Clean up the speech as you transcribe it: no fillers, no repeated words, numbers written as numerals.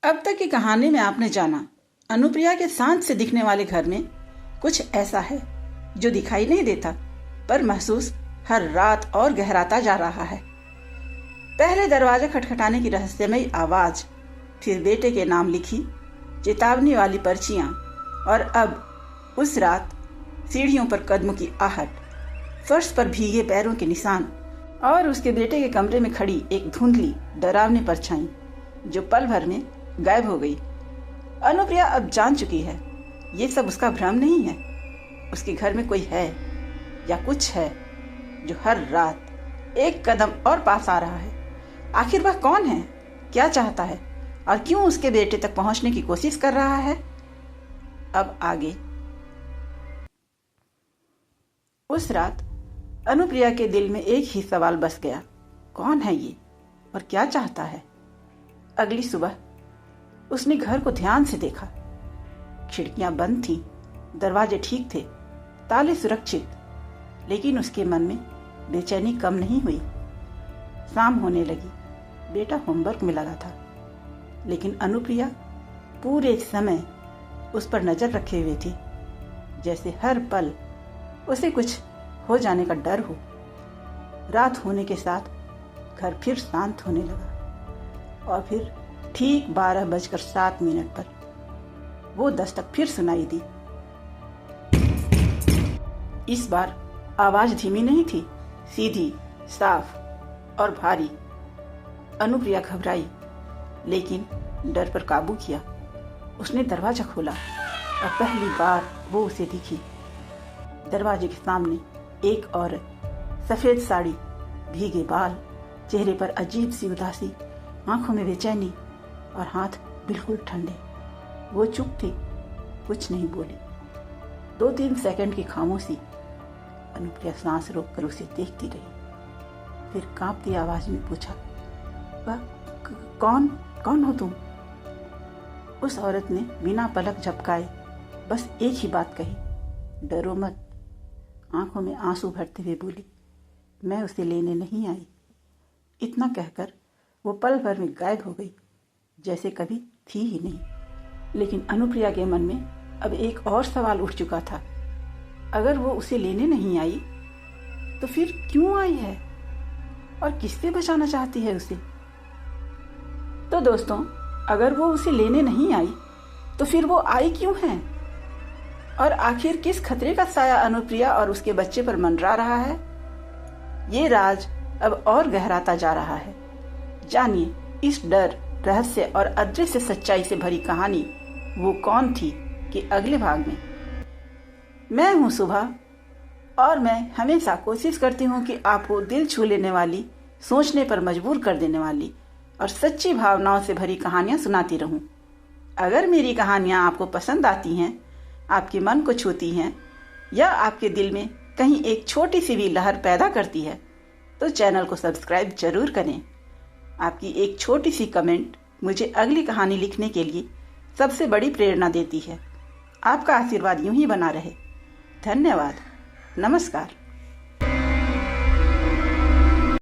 अब तक की कहानी में आपने जाना अनुप्रिया के शांत से दिखने वाले घर में कुछ ऐसा है जो दिखाई नहीं देता पर महसूस हर रात और गहराता जा रहा है। पहले दरवाजा खटखटाने की रहस्यमयी आवाज, फिर बेटे के नाम लिखी चेतावनी वाली पर्चियां और अब उस रात सीढ़ियों पर कदमों की आहट, फर्श पर भीगे पैरों के निशान और उसके बेटे के कमरे में खड़ी एक धुंधली डरावनी परछाई जो पल भर में गायब हो गई। अनुप्रिया अब जान चुकी है ये सब उसका भ्रम नहीं है। उसके घर में कोई है या कुछ है जो हर रात एक कदम और पास आ रहा है। आखिर वह कौन है, क्या चाहता है और क्यों उसके बेटे तक पहुंचने की कोशिश कर रहा है। अब आगे। उस रात अनुप्रिया के दिल में एक ही सवाल बस गया, कौन है ये और क्या चाहता है। अगली सुबह उसने घर को ध्यान से देखा। खिड़कियां बंद थीं, दरवाजे ठीक थे, ताले सुरक्षित, लेकिन उसके मन में बेचैनी कम नहीं हुई। शाम होने लगी, बेटा होमवर्क में लगा था, लेकिन अनुप्रिया पूरे समय उस पर नजर रखे हुए थी, जैसे हर पल उसे कुछ हो जाने का डर हो। रात होने के साथ घर फिर शांत होने लगा और फिर ठीक 12:07 पर वो दस्तक फिर सुनाई दी। इस बार आवाज धीमी नहीं थी, सीधी, साफ और भारी। अनुप्रिया घबराई, लेकिन डर पर काबू किया। उसने दरवाजा खोला और पहली बार वो उसे दिखी। दरवाजे के सामने एक औरत, सफेद साड़ी, भीगे बाल, चेहरे पर अजीब सी उदासी, आंखों में बेचैनी और हाथ बिल्कुल ठंडे। वो चुप थी, कुछ नहीं बोली। 2-3 सेकंड की खामोशी। अनुप्रिया सांस रोककर उसे देखती रही, फिर कांपती आवाज में पूछा, वह कौन हो तुम। उस औरत ने बिना पलक झपकाए बस एक ही बात कही, डरो मत। आंखों में आंसू भरते हुए बोली, मैं उसे लेने नहीं आई। इतना कहकर वो पल भर में गायब हो गई, जैसे कभी थी ही नहीं। लेकिन अनुप्रिया के मन में अब एक और सवाल उठ चुका था। अगर वो उसे लेने नहीं आई तो फिर क्यों आई है और किससे बचाना चाहती है उसे। तो दोस्तों, अगर वो उसे लेने नहीं आई तो फिर वो आई क्यों है और आखिर किस खतरे का साया अनुप्रिया और उसके बच्चे पर मंडरा रहा है। ये राज अब और गहराता जा रहा है। जानिए इस डर, रहस्य और अदृश्य सच्चाई से भरी कहानी वो कौन थी कि अगले भाग में। मैं हूं सुभा और मैं हमेशा कोशिश करती हूं कि आपको दिल छू लेने वाली, सोचने पर मजबूर कर देने वाली और सच्ची भावनाओं से भरी कहानियां सुनाती रहूं। अगर मेरी कहानियां आपको पसंद आती हैं, आपके मन को छूती हैं या आपके दिल में कहीं एक छोटी सी भी लहर पैदा करती है तो चैनल को सब्सक्राइब जरूर करें। आपकी एक छोटी सी कमेंट मुझे अगली कहानी लिखने के लिए सबसे बड़ी प्रेरणा देती है। आपका आशीर्वाद यूं ही बना रहे। धन्यवाद। नमस्कार।